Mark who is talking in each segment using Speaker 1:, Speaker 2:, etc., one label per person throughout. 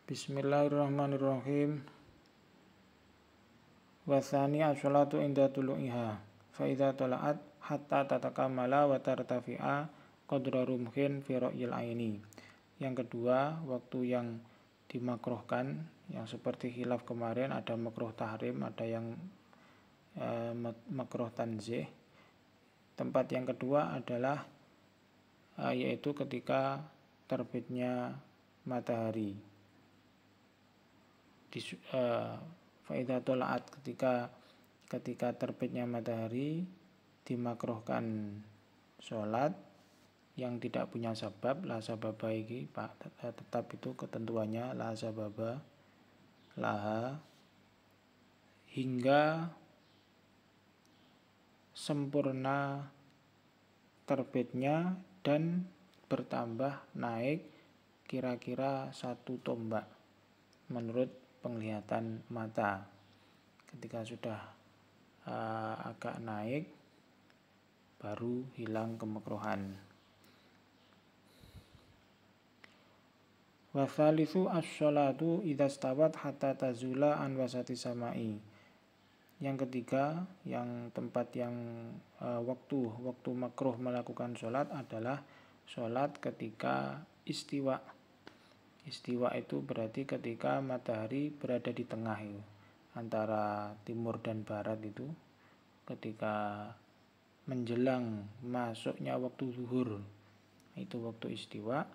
Speaker 1: Bismillahirrahmanirrahim. Wasani as-sholatu inda tulu'iha fa idza tala'at hatta tatakamala wa tartafi'a qadra rumhin fi ra'yil aini. Yang kedua, waktu yang dimakruhkan, yang seperti khilaf kemarin, ada makruh tahrim, ada yang makruh tanzih. Tempat yang kedua adalah yaitu ketika terbitnya matahari. Faidah tolaat, ketika terbitnya matahari dimakruhkan sholat yang tidak punya sebab, la sababa iki tetap itu ketentuannya la sababa laha, hingga sempurna terbitnya dan bertambah naik kira-kira 1 tombak menurut penglihatan mata. Ketika sudah agak naik baru hilang kemakruhan. Wa tsalitsu as-sholatu idza stawat hatta tazula an wasati samai. Yang ketiga, yang tempat yang waktu makruh melakukan sholat adalah sholat ketika istiwa. Istiwa itu berarti ketika matahari berada di tengah itu, antara timur dan barat itu, ketika menjelang masuknya waktu zuhur, itu waktu istiwa,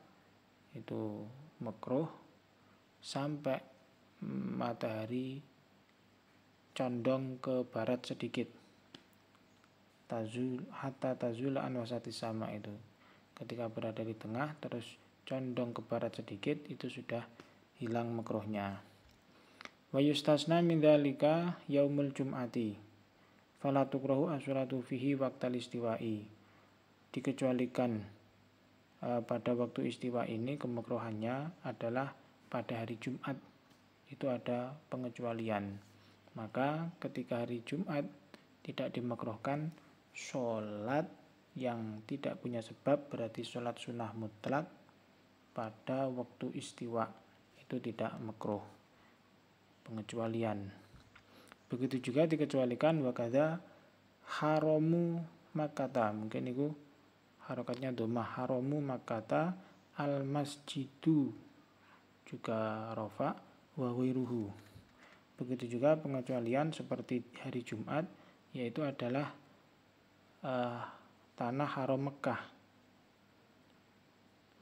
Speaker 1: itu makruh sampai matahari condong ke barat sedikit. Hatta tazula an wasati sama itu. Ketika berada di tengah terus condong ke barat sedikit, itu sudah hilang makruhnya. Wa yustasna min dzalika yaumul jum'ati fala tukrahu as-sholatu fihi waqtal istiwa'i. Dikecualikan pada waktu istiwa ini kemakruhannya adalah pada hari Jumat. Itu ada pengecualian. Maka ketika hari Jumat tidak dimakruhkan sholat yang tidak punya sebab, berarti sholat sunnah mutlak pada waktu istiwa itu tidak makruh, pengecualian. Begitu juga dikecualikan wakada haramu makkata, mungkin itu harokatnya dhammah, haramu makkata al masjidu juga rafa wa ghairuhu. Begitu juga pengecualian seperti hari Jumat, yaitu adalah tanah haram Mekah,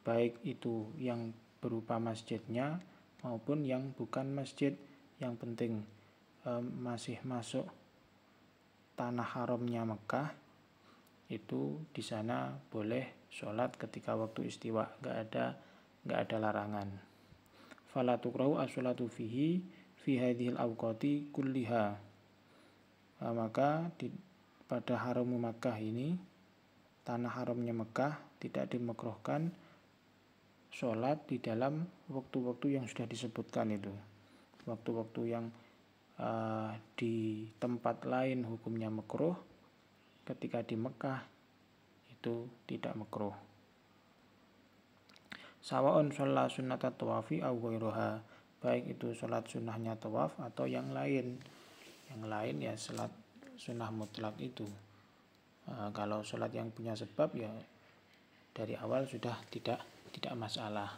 Speaker 1: baik itu yang berupa masjidnya maupun yang bukan masjid. Yang penting masih masuk tanah haramnya Mekah, itu di sana boleh sholat ketika waktu istiwa, nggak ada larangan. Fala tukrahu as-sholatu fihi fi hadhil awqati kulliha. Maka pada haramu Mekah ini, tanah haramnya Mekah, tidak dimakruhkan sholat di dalam waktu-waktu yang sudah disebutkan itu. Waktu-waktu yang di tempat lain hukumnya makruh, ketika di Mekah itu tidak makruh. Sawa'un sholat sunnata tawafi aw ghairuha, baik itu sholat sunnahnya tawaf atau yang lain. Yang lain ya sholat sunnah mutlak itu. Kalau sholat yang punya sebab ya dari awal sudah tidak masalah.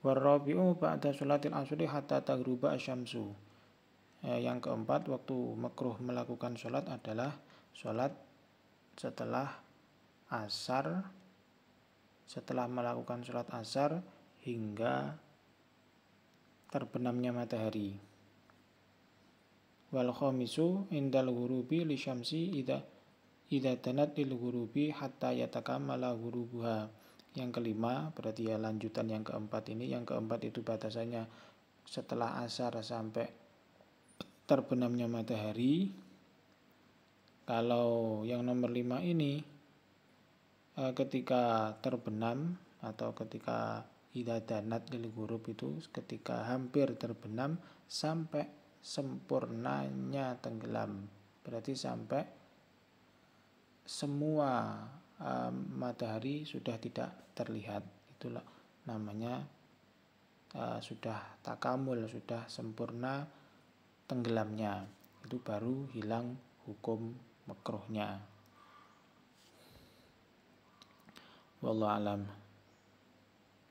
Speaker 1: Warabi'u ba'da sholatil asri hatta taghruba asyamsu. Yang keempat, waktu makruh melakukan sholat adalah sholat setelah asar, setelah melakukan sholat asar hingga terbenamnya matahari. Wal khamisu indal ghurubi li syamsi idza tanat lil ghurubi hatta yatakamala ghurubuha. Yang kelima, berarti ya lanjutan yang keempat ini. Yang keempat itu batasannya setelah asar sampai terbenamnya matahari. Kalau yang nomor 5 ini ketika terbenam atau ketika idza danat lil ghurub itu ketika hampir terbenam sampai sempurnanya tenggelam. Berarti sampai semua matahari sudah tidak terlihat. itulah namanya sudah takamul, sudah sempurna tenggelamnya, itu baru hilang hukum makruhnya. Wallahu alam.